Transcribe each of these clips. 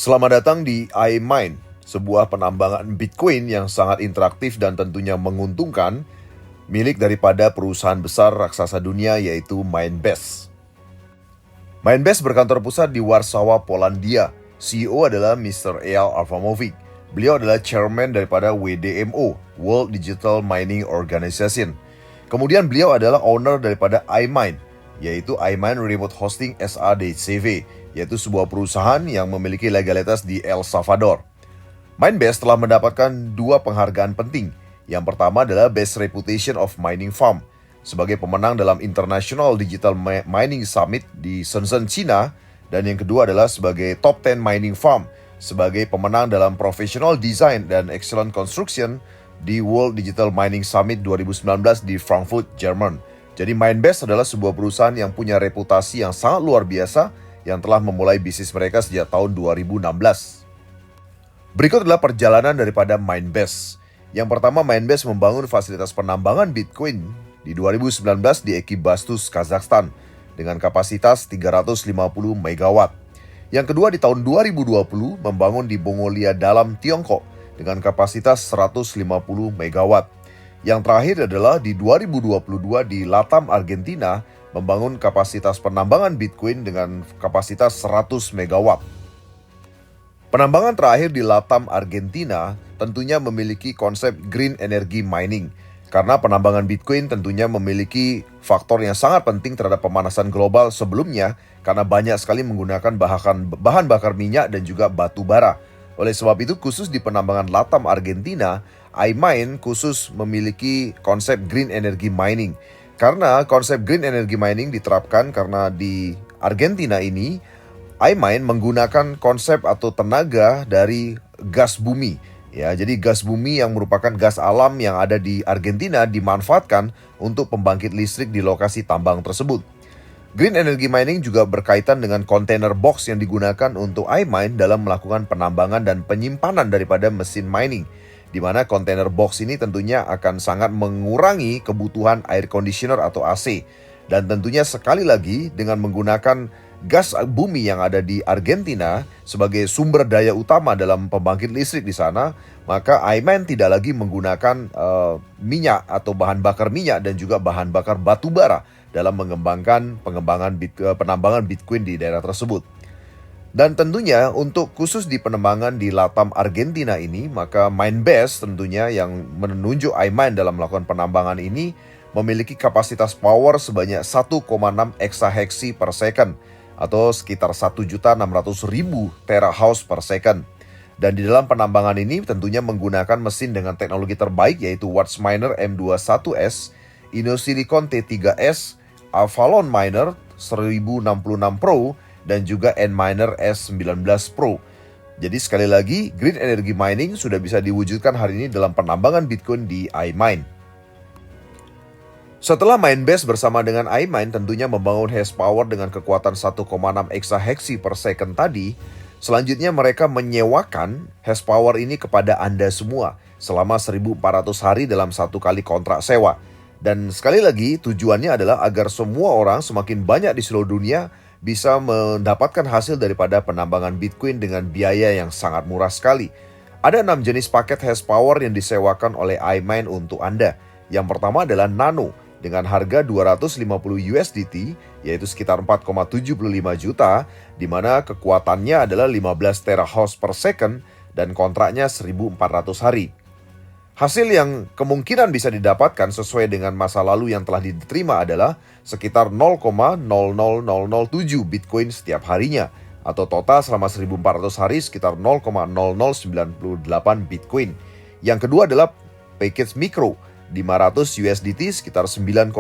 Selamat datang di iMine, sebuah penambangan Bitcoin yang sangat interaktif dan tentunya menguntungkan, milik daripada perusahaan besar raksasa dunia yaitu Mindbase. Mindbase berkantor pusat di Warsawa, Polandia. CEO adalah Mr. Eyal Abramovich. Beliau adalah chairman daripada WDMO, World Digital Mining Organization. Kemudian beliau adalah owner daripada iMine, yaitu iMine Remote Hosting SA.CV, yaitu sebuah perusahaan yang memiliki legalitas di El Salvador. Mindbase telah mendapatkan dua penghargaan penting. Yang pertama adalah Best Reputation of Mining Farm sebagai pemenang dalam International Digital Mining Summit di Shenzhen, China, dan yang kedua adalah sebagai Top 10 Mining Farm sebagai pemenang dalam Professional Design dan Excellent Construction di World Digital Mining Summit 2019 di Frankfurt, Jerman. Jadi Mindbase adalah sebuah perusahaan yang punya reputasi yang sangat luar biasa yang telah memulai bisnis mereka sejak tahun 2016. Berikut adalah perjalanan daripada Mindbase. Yang pertama, Mindbase membangun fasilitas penambangan Bitcoin di 2019 di Ekibastuz, Kazakhstan dengan kapasitas 350 MW. Yang kedua, di tahun 2020 membangun di Mongolia Dalam, Tiongkok dengan kapasitas 150 MW. Yang terakhir adalah di 2022 di Latam, Argentina membangun kapasitas penambangan Bitcoin dengan kapasitas 100 MW. Penambangan terakhir di Latam, Argentina tentunya memiliki konsep green energy mining. Karena penambangan Bitcoin tentunya memiliki faktor yang sangat penting terhadap pemanasan global sebelumnya karena banyak sekali menggunakan bahan bakar minyak dan juga batu bara. Oleh sebab itu khusus di penambangan Latam, Argentina, iMine khusus memiliki konsep green energy mining. Karena konsep green energy mining diterapkan karena di Argentina ini, iMine menggunakan konsep atau tenaga dari gas bumi. Ya, jadi gas bumi yang merupakan gas alam yang ada di Argentina dimanfaatkan untuk pembangkit listrik di lokasi tambang tersebut. Green energy mining juga berkaitan dengan container box yang digunakan untuk iMine dalam melakukan penambangan dan penyimpanan daripada mesin mining, di mana container box ini tentunya akan sangat mengurangi kebutuhan air conditioner atau AC. Dan tentunya sekali lagi dengan menggunakan gas bumi yang ada di Argentina sebagai sumber daya utama dalam pembangkit listrik di sana, maka iMine tidak lagi menggunakan minyak atau bahan bakar minyak dan juga bahan bakar batu bara dalam penambangan Bitcoin di daerah tersebut. Dan tentunya untuk khusus di penambangan di Latam, Argentina ini, maka Mindbase tentunya yang menunjuk iMine dalam melakukan penambangan ini memiliki kapasitas power sebanyak 1,6 exaheksi per second atau sekitar 1.600.000 terahash per second. Dan di dalam penambangan ini tentunya menggunakan mesin dengan teknologi terbaik yaitu Watchminer M21S, Innosilicon T3S, Avalon Miner 1066 Pro, dan juga N-Miner S19 Pro. Jadi sekali lagi, green energy mining sudah bisa diwujudkan hari ini dalam penambangan Bitcoin di iMine. Setelah Mindbase bersama dengan iMine tentunya membangun hash power dengan kekuatan 1,6 exaheksi per second tadi, selanjutnya mereka menyewakan hash power ini kepada Anda semua selama 1.400 hari dalam satu kali kontrak sewa. Dan sekali lagi tujuannya adalah agar semua orang semakin banyak di seluruh dunia bisa mendapatkan hasil daripada penambangan Bitcoin dengan biaya yang sangat murah sekali. Ada 6 jenis paket hash power yang disewakan oleh iMine untuk Anda. Yang pertama adalah Nano dengan harga 250 USDT, yaitu sekitar 4,75 juta, di mana kekuatannya adalah 15 terahash per second dan kontraknya 1.400 hari. Hasil yang kemungkinan bisa didapatkan sesuai dengan masa lalu yang telah diterima adalah sekitar 0,00007 Bitcoin setiap harinya, atau total selama 1.400 hari sekitar 0,0098 Bitcoin. Yang kedua adalah package mikro, 500 USDT sekitar 9,5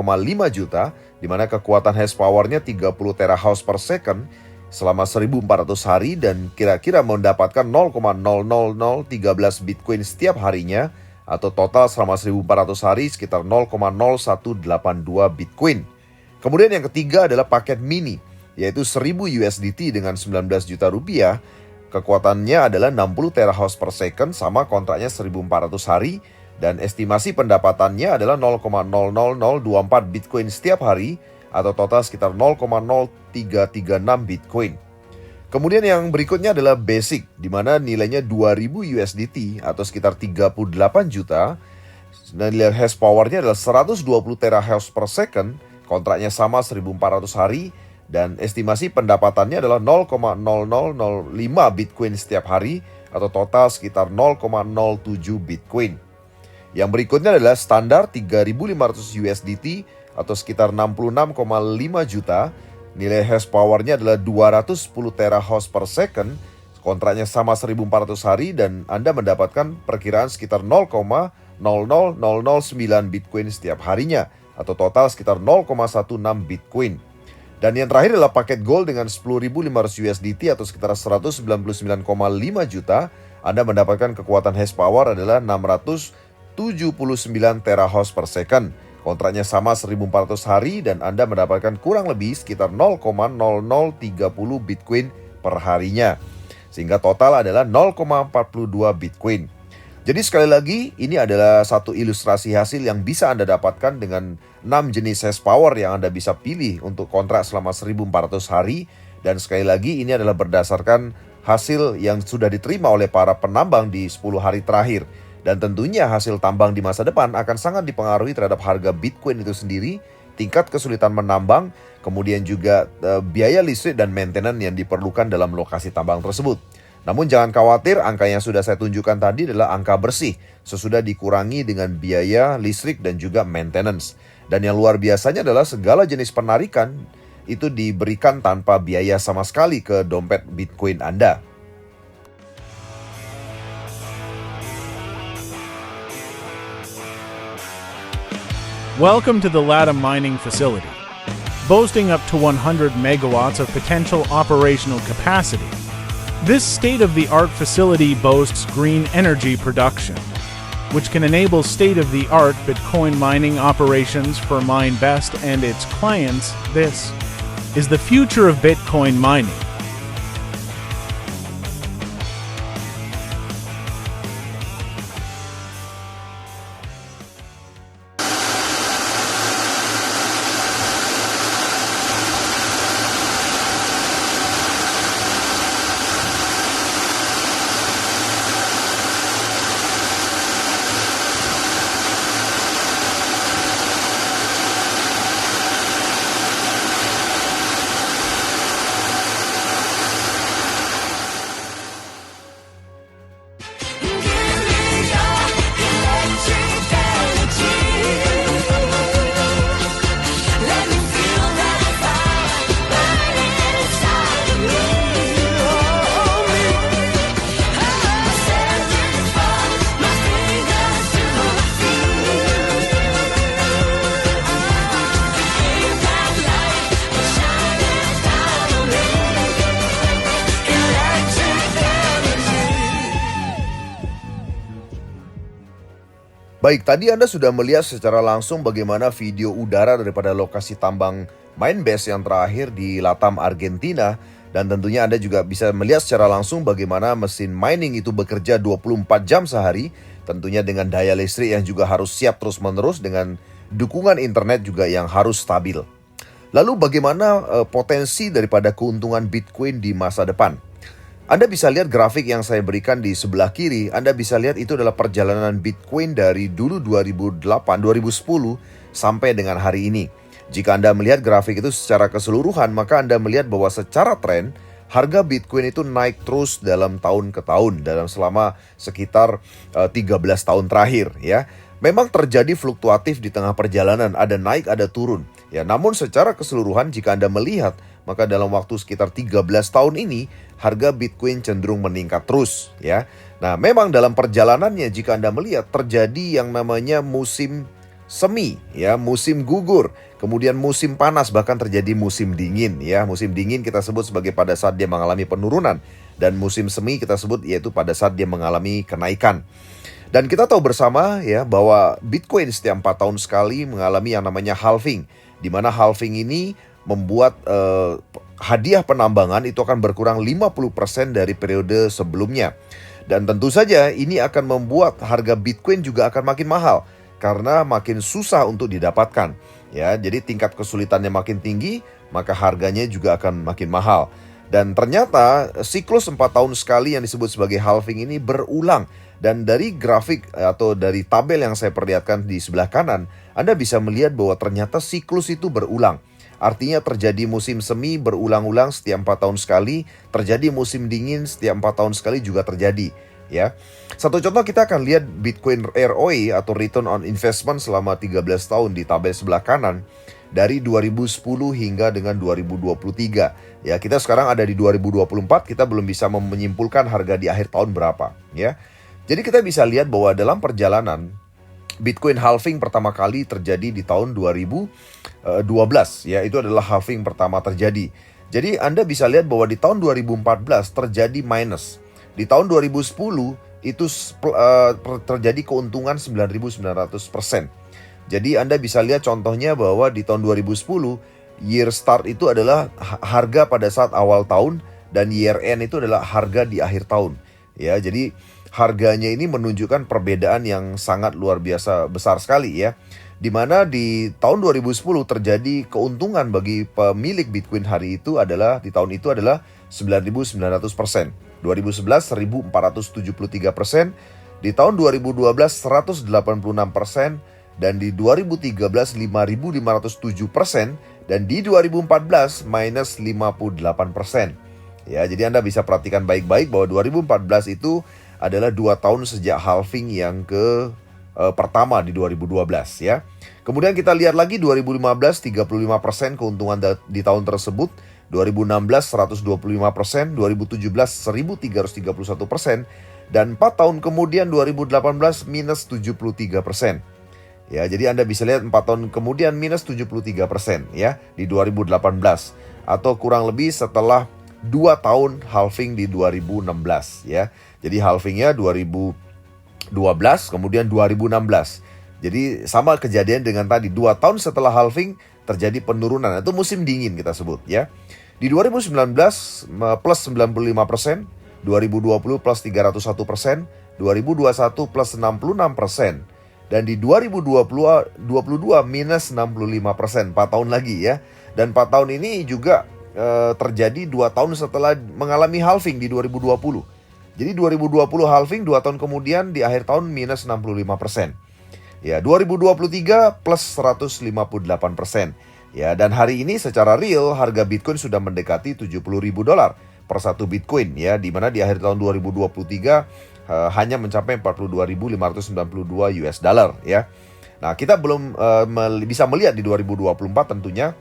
juta, di mana kekuatan hash powernya 30 terahash per second selama 1.400 hari dan kira-kira mendapatkan 0,00013 Bitcoin setiap harinya, atau total selama 1.400 hari sekitar 0,0182 Bitcoin. Kemudian yang ketiga adalah paket mini, yaitu 1.000 USDT dengan 19 juta rupiah. Kekuatannya adalah 60 terahash per second sama kontraknya 1.400 hari dan estimasi pendapatannya adalah 0,00024 Bitcoin setiap hari atau total sekitar 0,0336 Bitcoin. Kemudian yang berikutnya adalah basic, di mana nilainya 2000 USDT atau sekitar 38 juta. Nilai hash powernya adalah 120 terahash per second, kontraknya sama 1400 hari, dan estimasi pendapatannya adalah 0,0005 Bitcoin setiap hari atau total sekitar 0,07 Bitcoin. Yang berikutnya adalah standar 3500 USDT atau sekitar 66,5 juta. Nilai hash powernya adalah 210 terahash per second, kontraknya sama 1400 hari, dan Anda mendapatkan perkiraan sekitar 0,00009 Bitcoin setiap harinya atau total sekitar 0,16 Bitcoin. Dan yang terakhir adalah paket gold dengan 10.500 USDT atau sekitar 199,5 juta. Anda mendapatkan kekuatan hash power adalah 679 terahash per second. Kontraknya sama 1400 hari dan Anda mendapatkan kurang lebih sekitar 0,0030 Bitcoin per harinya. Sehingga total adalah 0,42 Bitcoin. Jadi sekali lagi, ini adalah satu ilustrasi hasil yang bisa Anda dapatkan dengan 6 jenis hash power yang Anda bisa pilih untuk kontrak selama 1400 hari. Dan sekali lagi, ini adalah berdasarkan hasil yang sudah diterima oleh para penambang di 10 hari terakhir. Dan tentunya hasil tambang di masa depan akan sangat dipengaruhi terhadap harga Bitcoin itu sendiri, tingkat kesulitan menambang, kemudian juga biaya listrik dan maintenance yang diperlukan dalam lokasi tambang tersebut. Namun jangan khawatir, angka yang sudah saya tunjukkan tadi adalah angka bersih, sesudah dikurangi dengan biaya listrik dan juga maintenance. Dan yang luar biasanya adalah segala jenis penarikan itu diberikan tanpa biaya sama sekali ke dompet Bitcoin Anda. Welcome to the Latam mining facility. Boasting up to 100 megawatts of potential operational capacity, this state-of-the-art facility boasts green energy production, which can enable state-of-the-art Bitcoin mining operations for MineBest and its clients. This is the future of Bitcoin mining. Baik, tadi Anda sudah melihat secara langsung bagaimana video udara daripada lokasi tambang MineBest yang terakhir di Latam, Argentina. Dan tentunya Anda juga bisa melihat secara langsung bagaimana mesin mining itu bekerja 24 jam sehari. Tentunya dengan daya listrik yang juga harus siap terus-menerus, dengan dukungan internet juga yang harus stabil. Lalu bagaimana potensi daripada keuntungan Bitcoin di masa depan? Anda bisa lihat grafik yang saya berikan di sebelah kiri. Anda bisa lihat itu adalah perjalanan Bitcoin dari dulu 2010 sampai dengan hari ini. Jika Anda melihat grafik itu secara keseluruhan, maka Anda melihat bahwa secara tren harga Bitcoin itu naik terus dalam tahun ke tahun, dalam selama sekitar 13 tahun terakhir ya. Memang terjadi fluktuatif di tengah perjalanan, ada naik ada turun. Ya, namun secara keseluruhan jika Anda melihat, maka dalam waktu sekitar 13 tahun ini harga Bitcoin cenderung meningkat terus ya. Nah, memang dalam perjalanannya jika Anda melihat terjadi yang namanya musim semi ya, musim gugur, kemudian musim panas, bahkan terjadi musim dingin ya. Musim dingin kita sebut sebagai pada saat dia mengalami penurunan, dan musim semi kita sebut yaitu pada saat dia mengalami kenaikan. Dan kita tahu bersama ya bahwa Bitcoin setiap 4 tahun sekali mengalami yang namanya halving, di mana halving ini membuat hadiah penambangan itu akan berkurang 50% dari periode sebelumnya. Dan tentu saja ini akan membuat harga Bitcoin juga akan makin mahal karena makin susah untuk didapatkan. Ya, jadi tingkat kesulitannya makin tinggi, maka harganya juga akan makin mahal. Dan ternyata siklus 4 tahun sekali yang disebut sebagai halving ini berulang. Dan dari grafik atau dari tabel yang saya perlihatkan di sebelah kanan, Anda bisa melihat bahwa ternyata siklus itu berulang. Artinya terjadi musim semi berulang-ulang setiap 4 tahun sekali, terjadi musim dingin setiap 4 tahun sekali juga terjadi. Ya, satu contoh kita akan lihat Bitcoin ROI atau Return on Investment selama 13 tahun di tabel sebelah kanan dari 2010 hingga dengan 2023. Ya, kita sekarang ada di 2024, kita belum bisa menyimpulkan harga di akhir tahun berapa, ya. Jadi kita bisa lihat bahwa dalam perjalanan Bitcoin halving pertama kali terjadi di tahun 2012, ya, itu adalah halving pertama terjadi. Jadi Anda bisa lihat bahwa di tahun 2014 terjadi minus. Di tahun 2010 itu terjadi keuntungan 9.900%. Jadi Anda bisa lihat contohnya bahwa di tahun 2010 year start itu adalah harga pada saat awal tahun dan year end itu adalah harga di akhir tahun. Ya, jadi harganya ini menunjukkan perbedaan yang sangat luar biasa besar sekali, ya. Di mana di tahun 2010 terjadi keuntungan bagi pemilik Bitcoin hari itu adalah di tahun itu adalah 9.900%. 2011 1.473%, di tahun 2012 186%, dan di 2013 5.507%, dan di 2014 minus 58%. Ya, jadi Anda bisa perhatikan baik-baik bahwa 2014 itu adalah 2 tahun sejak halving yang pertama di 2012, ya. Kemudian kita lihat lagi 2015 35% keuntungan di tahun tersebut, 2016 125%, 2017 1.331%, dan 4 tahun kemudian 2018 minus 73%. Ya, jadi Anda bisa lihat 4 tahun kemudian minus 73%, ya, di 2018, atau kurang lebih setelah 2 tahun halving di 2016, ya. Jadi halvingnya 2012 kemudian 2016. Jadi sama kejadian dengan tadi, 2 tahun setelah halving terjadi penurunan, itu musim dingin kita sebut, ya. Di 2019 plus 95%, 2020 plus 301%, 2021 plus 66%, dan di 2022 minus 65%, 4 tahun lagi, ya. Dan 4 tahun ini juga terjadi 2 tahun setelah mengalami halving di 2020. Jadi 2020 halving, 2 tahun kemudian di akhir tahun minus 65%. Ya, 2023 plus 158%. Ya, dan hari ini secara real harga Bitcoin sudah mendekati $70.000 per satu Bitcoin, ya, di mana di akhir tahun 2023 hanya mencapai 42.592 US dollar, ya. Nah, kita belum bisa melihat di 2024 tentunya.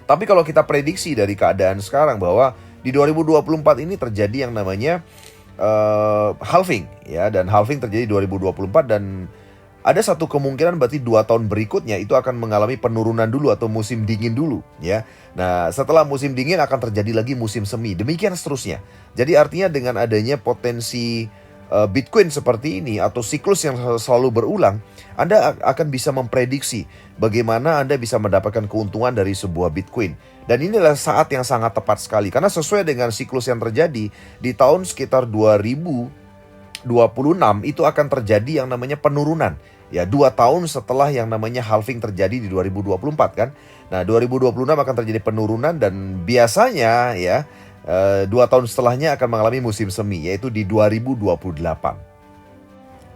Tapi kalau kita prediksi dari keadaan sekarang bahwa di 2024 ini terjadi yang namanya halving, ya, dan halving terjadi 2024, dan ada satu kemungkinan berarti 2 tahun berikutnya itu akan mengalami penurunan dulu atau musim dingin dulu, ya. Nah, setelah musim dingin akan terjadi lagi musim semi, demikian seterusnya. Jadi artinya dengan adanya potensi Bitcoin seperti ini atau siklus yang selalu berulang, Anda akan bisa memprediksi bagaimana Anda bisa mendapatkan keuntungan dari sebuah Bitcoin. Dan inilah saat yang sangat tepat sekali, karena sesuai dengan siklus yang terjadi di tahun sekitar 2026 itu akan terjadi yang namanya penurunan. Ya, 2 tahun setelah yang namanya halving terjadi di 2024, kan. Nah, 2026 akan terjadi penurunan, dan biasanya, ya, 2 tahun setelahnya akan mengalami musim semi, yaitu di 2028.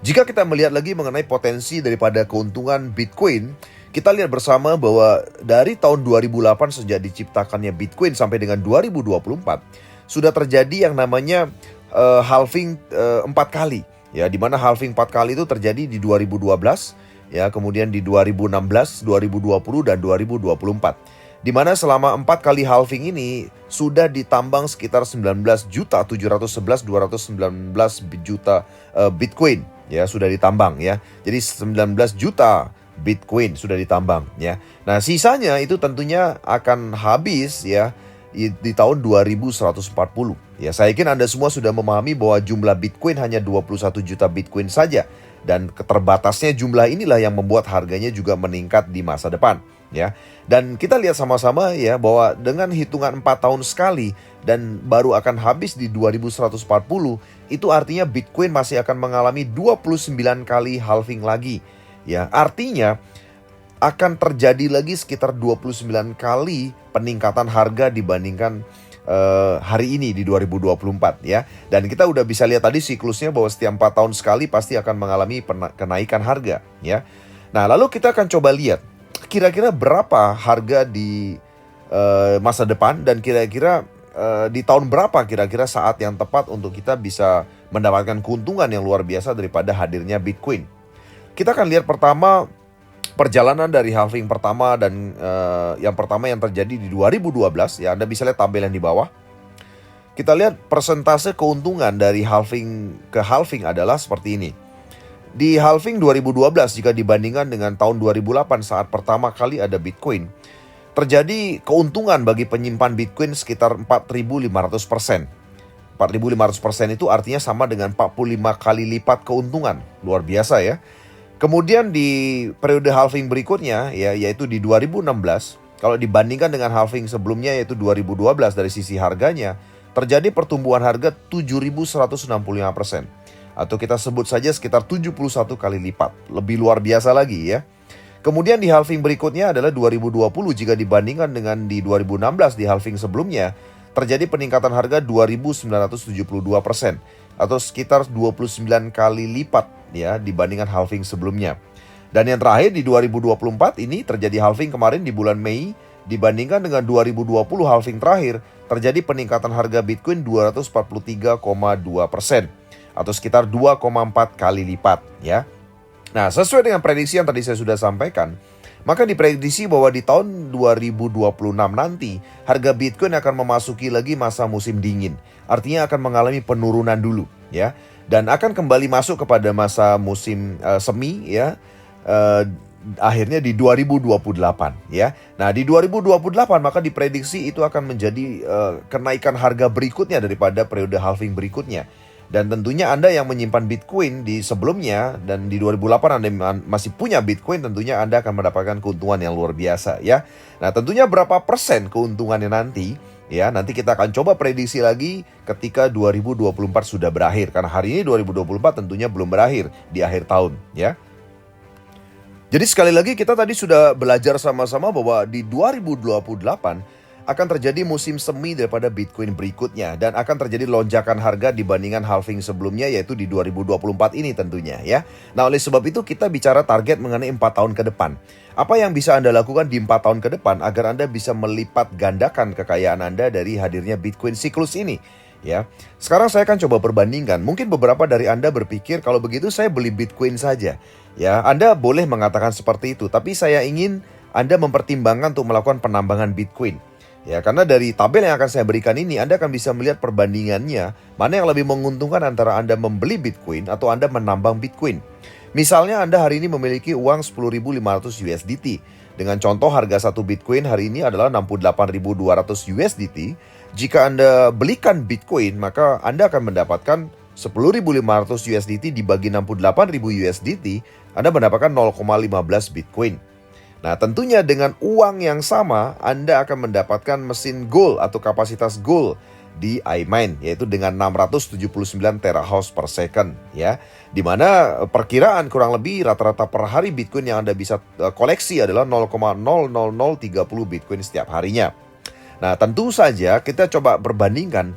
Jika kita melihat lagi mengenai potensi daripada keuntungan Bitcoin, kita lihat bersama bahwa dari tahun 2008 sejak diciptakannya Bitcoin sampai dengan 2024 sudah terjadi yang namanya halving 4 kali, ya, di mana halving 4 kali itu terjadi di 2012, ya, kemudian di 2016, 2020 dan 2024. Di mana selama 4 kali halving ini sudah ditambang sekitar 19.711.219 juta Bitcoin, ya, sudah ditambang, ya. Jadi 19 juta Bitcoin sudah ditambang, ya. Nah, sisanya itu tentunya akan habis, ya, di tahun 2140. Ya, saya yakin Anda semua sudah memahami bahwa jumlah Bitcoin hanya 21 juta Bitcoin saja, dan keterbatasnya jumlah inilah yang membuat harganya juga meningkat di masa depan, ya. Dan kita lihat sama-sama, ya, bahwa dengan hitungan 4 tahun sekali dan baru akan habis di 2140, itu artinya Bitcoin masih akan mengalami 29 kali halving lagi, ya. Artinya akan terjadi lagi sekitar 29 kali peningkatan harga dibandingkan hari ini di 2024 ya. Dan kita udah bisa lihat tadi siklusnya bahwa setiap 4 tahun sekali pasti akan mengalami kenaikan harga ya. Nah, lalu kita akan coba lihat kira-kira berapa harga di masa depan, dan kira-kira di tahun berapa kira-kira saat yang tepat untuk kita bisa mendapatkan keuntungan yang luar biasa daripada hadirnya Bitcoin. Kita akan lihat pertama perjalanan dari halving pertama, dan yang pertama yang terjadi di 2012 ya. Anda bisa lihat tabel yang di bawah. Kita lihat persentase keuntungan dari halving ke halving adalah seperti ini. Di halving 2012 jika dibandingkan dengan tahun 2008 saat pertama kali ada Bitcoin, terjadi keuntungan bagi penyimpan Bitcoin sekitar 4.500%. 4.500% itu artinya sama dengan 45 kali lipat keuntungan. Luar biasa ya. Kemudian di periode halving berikutnya ya, yaitu di 2016, kalau dibandingkan dengan halving sebelumnya yaitu 2012 dari sisi harganya, terjadi pertumbuhan harga 7.165%. Atau kita sebut saja sekitar 71 kali lipat. Lebih luar biasa lagi ya. Kemudian di halving berikutnya adalah 2020 jika dibandingkan dengan di 2016 di halving sebelumnya, terjadi peningkatan harga 2.972%. Atau sekitar 29 kali lipat ya dibandingkan halving sebelumnya. Dan yang terakhir di 2024 ini terjadi halving kemarin di bulan Mei, dibandingkan dengan 2020 halving terakhir, terjadi peningkatan harga Bitcoin 243,2% atau sekitar 2,4 kali lipat ya. Nah, sesuai dengan prediksi yang tadi saya sudah sampaikan, maka diprediksi bahwa di tahun 2026 nanti harga Bitcoin akan memasuki lagi masa musim dingin. Artinya akan mengalami penurunan dulu ya, dan akan kembali masuk kepada masa musim semi ya, akhirnya di 2028 ya. Nah, di 2028 maka diprediksi itu akan menjadi kenaikan harga berikutnya daripada periode halving berikutnya. Dan tentunya Anda yang menyimpan Bitcoin di sebelumnya dan di 2008 Anda masih punya Bitcoin, tentunya Anda akan mendapatkan keuntungan yang luar biasa ya. Nah, tentunya berapa persen keuntungannya nanti ya, nanti kita akan coba prediksi lagi ketika 2024 sudah berakhir. Karena hari ini 2024 tentunya belum berakhir di akhir tahun ya. Jadi sekali lagi kita tadi sudah belajar sama-sama bahwa di 2028 akan terjadi musim semi daripada Bitcoin berikutnya, dan akan terjadi lonjakan harga dibandingkan halving sebelumnya yaitu di 2024 ini tentunya ya. Nah, oleh sebab itu kita bicara target mengenai 4 tahun ke depan. Apa yang bisa Anda lakukan di 4 tahun ke depan agar Anda bisa melipat gandakan kekayaan Anda dari hadirnya Bitcoin siklus ini ya. Sekarang saya akan coba perbandingkan. Mungkin beberapa dari Anda berpikir kalau begitu saya beli Bitcoin saja ya. Anda boleh mengatakan seperti itu, tapi saya ingin Anda mempertimbangkan untuk melakukan penambangan Bitcoin. Ya, karena dari tabel yang akan saya berikan ini Anda akan bisa melihat perbandingannya mana yang lebih menguntungkan antara Anda membeli Bitcoin atau Anda menambang Bitcoin. Misalnya Anda hari ini memiliki uang 10.500 USDT. Dengan contoh harga satu Bitcoin hari ini adalah 68.200 USDT. Jika Anda belikan Bitcoin, maka Anda akan mendapatkan 10.500 USDT dibagi 68.000 USDT, Anda mendapatkan 0,15 Bitcoin. Nah, tentunya dengan uang yang sama, Anda akan mendapatkan mesin gold atau kapasitas gold di iMine, yaitu dengan 679 terahash per second, ya. Dimana perkiraan kurang lebih rata-rata per hari Bitcoin yang Anda bisa koleksi adalah 0,00030 Bitcoin setiap harinya. Nah, tentu saja kita coba perbandingkan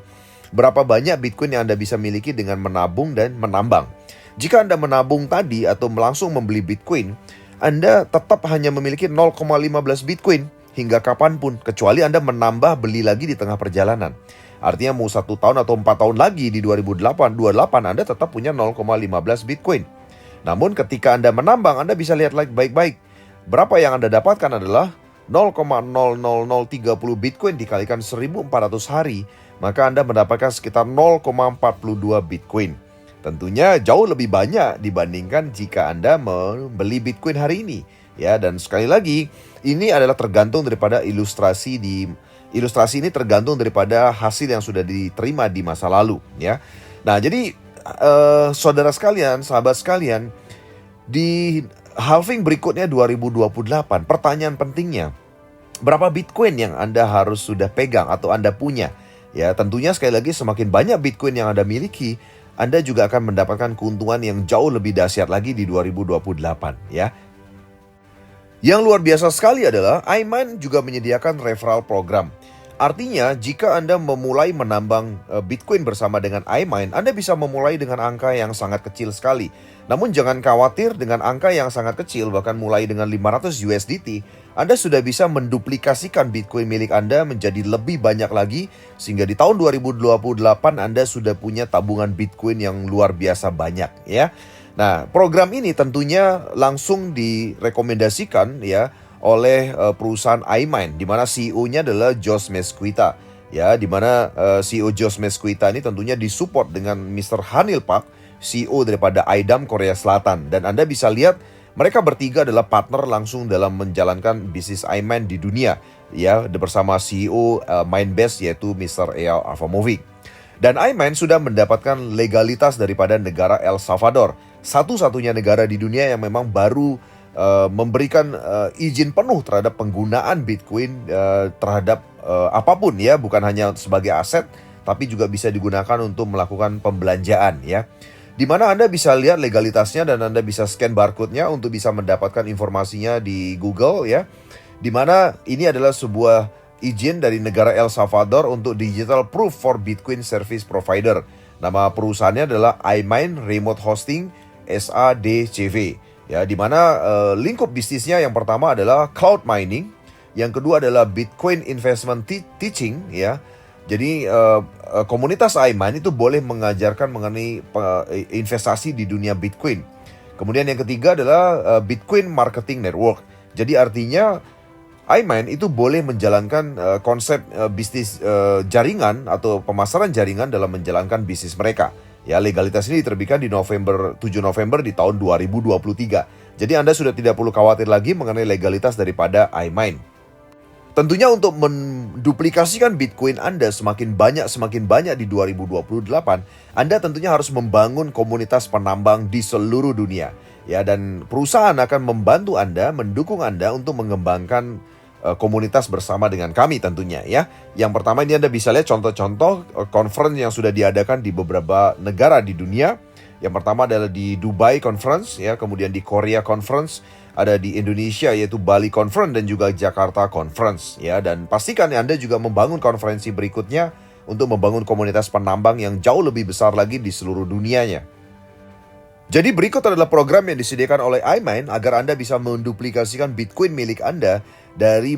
berapa banyak Bitcoin yang Anda bisa miliki dengan menabung dan menambang. Jika Anda menabung tadi atau langsung membeli Bitcoin, Anda tetap hanya memiliki 0,15 Bitcoin hingga kapanpun, kecuali Anda menambah beli lagi di tengah perjalanan. Artinya mau 1 tahun atau 4 tahun lagi di 2028 Anda tetap punya 0,15 Bitcoin. Namun ketika Anda menambang, Anda bisa lihat baik-baik. Berapa yang Anda dapatkan adalah 0,00030 Bitcoin dikalikan 1400 hari, maka Anda mendapatkan sekitar 0,42 Bitcoin. Tentunya jauh lebih banyak dibandingkan jika Anda membeli Bitcoin hari ini. Ya, dan sekali lagi ini adalah tergantung daripada ilustrasi ini tergantung daripada hasil yang sudah diterima di masa lalu, ya. Nah, jadi saudara sekalian, sahabat sekalian, di halving berikutnya 2028, pertanyaan pentingnya, berapa Bitcoin yang Anda harus sudah pegang atau Anda punya? Ya, tentunya sekali lagi semakin banyak Bitcoin yang Anda miliki, Anda juga akan mendapatkan keuntungan yang jauh lebih dahsyat lagi di 2028, ya. Yang luar biasa sekali adalah iMine juga menyediakan referral program. Artinya, jika Anda memulai menambang Bitcoin bersama dengan iMine, Anda bisa memulai dengan angka yang sangat kecil sekali. Namun jangan khawatir, dengan angka yang sangat kecil, bahkan mulai dengan 500 USDT, Anda sudah bisa menduplikasikan Bitcoin milik Anda menjadi lebih banyak lagi, sehingga di tahun 2028 Anda sudah punya tabungan Bitcoin yang luar biasa banyak, ya. Nah, program ini tentunya langsung direkomendasikan ya oleh perusahaan iMine, di mana CEO-nya adalah Josh Mesquita, ya, di mana CEO Josh Mesquita ini tentunya disupport dengan Mr. Hanil Park, CEO daripada IDAM Korea Selatan, dan Anda bisa lihat mereka bertiga adalah partner langsung dalam menjalankan bisnis iMine di dunia, ya, bersama CEO Mindbase yaitu Mr. Eyal Afamovic. Dan iMine sudah mendapatkan legalitas daripada negara El Salvador, satu-satunya negara di dunia yang memang baru memberikan izin penuh terhadap penggunaan Bitcoin terhadap apapun, ya, bukan hanya sebagai aset, tapi juga bisa digunakan untuk melakukan pembelanjaan, ya. Di mana Anda bisa lihat legalitasnya dan Anda bisa scan barcode-nya untuk bisa mendapatkan informasinya di Google, ya. Di mana ini adalah sebuah izin dari negara El Salvador untuk Digital Proof for Bitcoin Service Provider. Nama perusahaannya adalah iMine Remote Hosting SADCV. Ya, di mana lingkup bisnisnya yang pertama adalah cloud mining, yang kedua adalah Bitcoin investment teaching, ya. Jadi komunitas iMine itu boleh mengajarkan mengenai investasi di dunia Bitcoin. Kemudian yang ketiga adalah Bitcoin Marketing Network. Jadi artinya iMine itu boleh menjalankan konsep bisnis jaringan atau pemasaran jaringan dalam menjalankan bisnis mereka. Ya, legalitas ini diterbitkan di 7 November di tahun 2023. Jadi Anda sudah tidak perlu khawatir lagi mengenai legalitas daripada iMine. Tentunya untuk menduplikasikan Bitcoin Anda semakin banyak di 2028, Anda tentunya harus membangun komunitas penambang di seluruh dunia. Ya, dan perusahaan akan membantu Anda, mendukung Anda untuk mengembangkan komunitas bersama dengan kami tentunya, ya. Yang pertama, ini Anda bisa lihat contoh-contoh conference yang sudah diadakan di beberapa negara di dunia. Yang pertama adalah di Dubai Conference, ya, kemudian di Korea Conference, ada di Indonesia yaitu Bali Conference dan juga Jakarta Conference, ya. Dan pastikan Anda juga membangun konferensi berikutnya untuk membangun komunitas penambang yang jauh lebih besar lagi di seluruh dunianya. Jadi berikut adalah program yang disediakan oleh iMine agar Anda bisa menduplikasikan Bitcoin milik Anda dari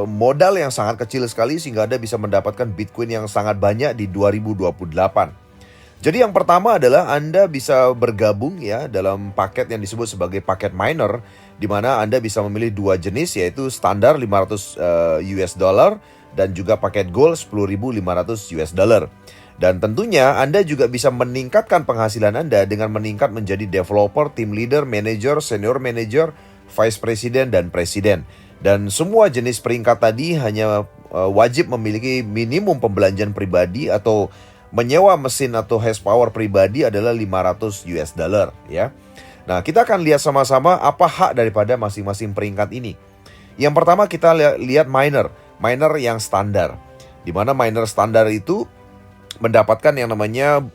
modal yang sangat kecil sekali sehingga Anda bisa mendapatkan Bitcoin yang sangat banyak di 2028. Jadi yang pertama adalah Anda bisa bergabung, ya, dalam paket yang disebut sebagai paket miner, di mana Anda bisa memilih dua jenis, yaitu standar 500 US dollar dan juga paket gold 10.500 US dollar. Dan tentunya Anda juga bisa meningkatkan penghasilan Anda dengan meningkat menjadi developer, team leader, manager, senior manager, vice president, dan presiden. Dan semua jenis peringkat tadi hanya wajib memiliki minimum pembelanjaan pribadi atau menyewa mesin atau hash power pribadi adalah 500 US dollar, ya. Nah, kita akan lihat sama-sama apa hak daripada masing-masing peringkat ini. Yang pertama kita lihat miner yang standar. Di mana miner standar itu mendapatkan yang namanya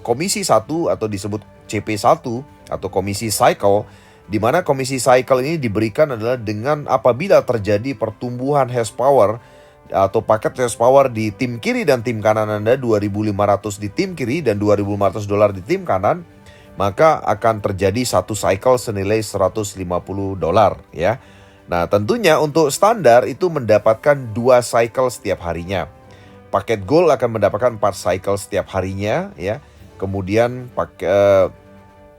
komisi 1 atau disebut CP1 atau komisi cycle, di mana komisi cycle ini diberikan adalah dengan apabila terjadi pertumbuhan hash power atau paket hash power di tim kiri dan tim kanan Anda, 2.500 di tim kiri dan 2.500 dolar di tim kanan, maka akan terjadi satu cycle senilai 150 dolar, ya. Nah, tentunya untuk standar itu mendapatkan 2 cycle setiap harinya. Paket gold akan mendapatkan 4 cycle setiap harinya, ya. Kemudian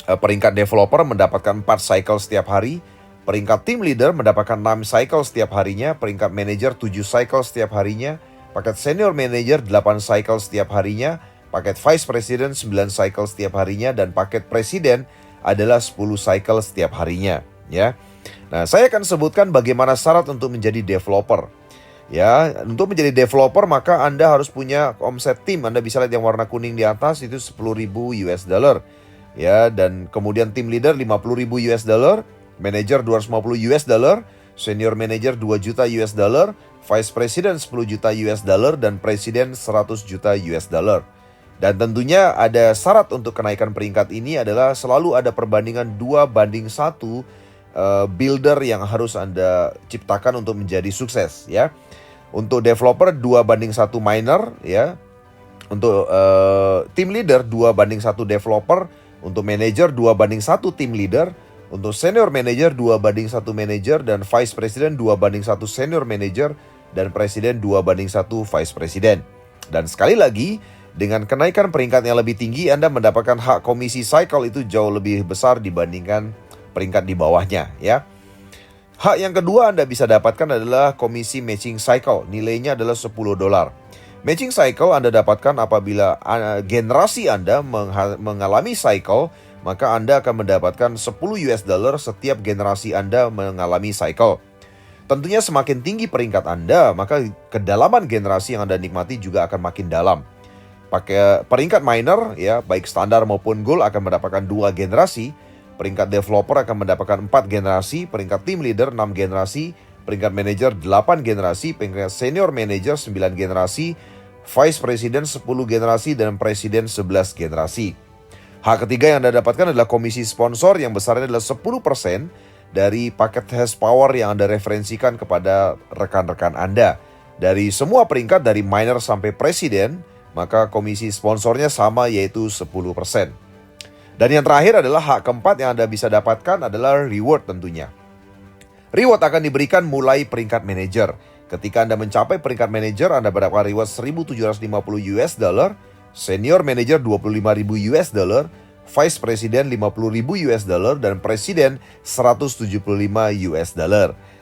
peringkat developer mendapatkan 4 cycle setiap hari. Peringkat team leader mendapatkan 6 cycle setiap harinya. Peringkat manager 7 cycle setiap harinya. Paket senior manager 8 cycle setiap harinya. Paket vice president 9 cycle setiap harinya. Dan paket presiden adalah 10 cycle setiap harinya, ya. Nah, saya akan sebutkan bagaimana syarat untuk menjadi developer. Ya, untuk menjadi developer maka Anda harus punya omset tim. Anda bisa lihat yang warna kuning di atas itu 10.000 US dollar. Ya, dan kemudian tim leader 50.000 US dollar, manager 250 US dollar, senior manager 2 juta US dollar, vice president 10 juta US dollar dan presiden 100 juta US dollar. Dan tentunya ada syarat untuk kenaikan peringkat ini adalah selalu ada perbandingan 2:1 builder yang harus Anda ciptakan untuk menjadi sukses, ya. Untuk developer 2:1 miner ya. Untuk team leader 2:1 developer. Untuk manager 2:1 team leader. Untuk senior manager 2:1 manager. Dan vice president 2:1 senior manager. Dan presiden 2:1 vice president. Dan sekali lagi, dengan kenaikan peringkat yang lebih tinggi, Anda mendapatkan hak komisi cycle itu jauh lebih besar dibandingkan peringkat di bawahnya ya. Hak yang kedua Anda bisa dapatkan adalah komisi matching cycle. Nilainya adalah $10. Matching cycle Anda dapatkan apabila generasi Anda mengalami cycle, maka Anda akan mendapatkan $10 setiap generasi Anda mengalami cycle. Tentunya semakin tinggi peringkat Anda, maka kedalaman generasi yang Anda nikmati juga akan makin dalam. Pakai peringkat miner ya, baik standar maupun gold akan mendapatkan 2 generasi. Peringkat developer akan mendapatkan 4 generasi, peringkat team leader 6 generasi, peringkat manager 8 generasi, peringkat senior manager 9 generasi, vice president 10 generasi, dan presiden 11 generasi. Hak ketiga yang Anda dapatkan adalah komisi sponsor yang besarnya adalah 10% dari paket hash power yang Anda referensikan kepada rekan-rekan Anda. Dari semua peringkat dari miner sampai presiden, maka komisi sponsornya sama yaitu 10%. Dan yang terakhir adalah hak keempat yang Anda bisa dapatkan adalah reward tentunya. Reward akan diberikan mulai peringkat manager. Ketika Anda mencapai peringkat manager, Anda mendapatkan reward $1.750, senior manager $25.000, vice president $50.000, dan presiden $175.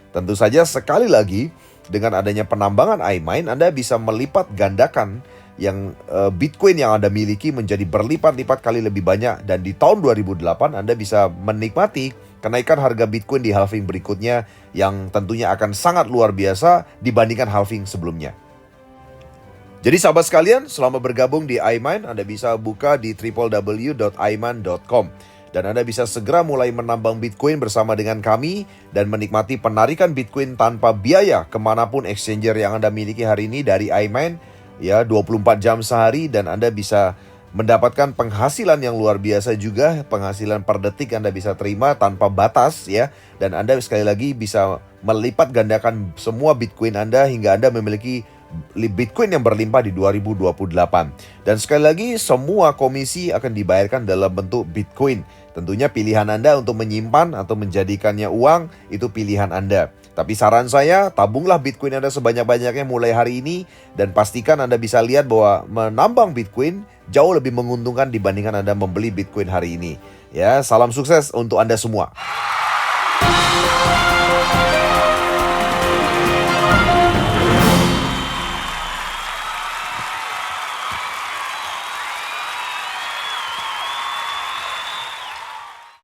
Tentu saja sekali lagi, dengan adanya penambangan iMine, Anda bisa melipat gandakan yang Bitcoin yang Anda miliki menjadi berlipat-lipat kali lebih banyak. Dan di tahun 2008 Anda bisa menikmati kenaikan harga Bitcoin di halving berikutnya yang tentunya akan sangat luar biasa dibandingkan halving sebelumnya. Jadi sahabat sekalian, selama bergabung di iMine, Anda bisa buka di www.imine.com. Dan Anda bisa segera mulai menambang Bitcoin bersama dengan kami dan menikmati penarikan Bitcoin tanpa biaya kemanapun exchanger yang Anda miliki hari ini dari iMine. Ya, 24 jam sehari, dan Anda bisa mendapatkan penghasilan yang luar biasa juga. Penghasilan per detik Anda bisa terima tanpa batas ya. Dan Anda sekali lagi bisa melipat gandakan semua Bitcoin Anda hingga Anda memiliki Bitcoin yang berlimpah di 2028. Dan sekali lagi, semua komisi akan dibayarkan dalam bentuk Bitcoin. Tentunya pilihan Anda untuk menyimpan atau menjadikannya uang, itu pilihan Anda. Tapi saran saya, tabunglah Bitcoin Anda sebanyak-banyaknya mulai hari ini. Dan pastikan Anda bisa lihat bahwa menambang Bitcoin jauh lebih menguntungkan dibandingkan Anda membeli Bitcoin hari ini. Ya, salam sukses untuk Anda semua.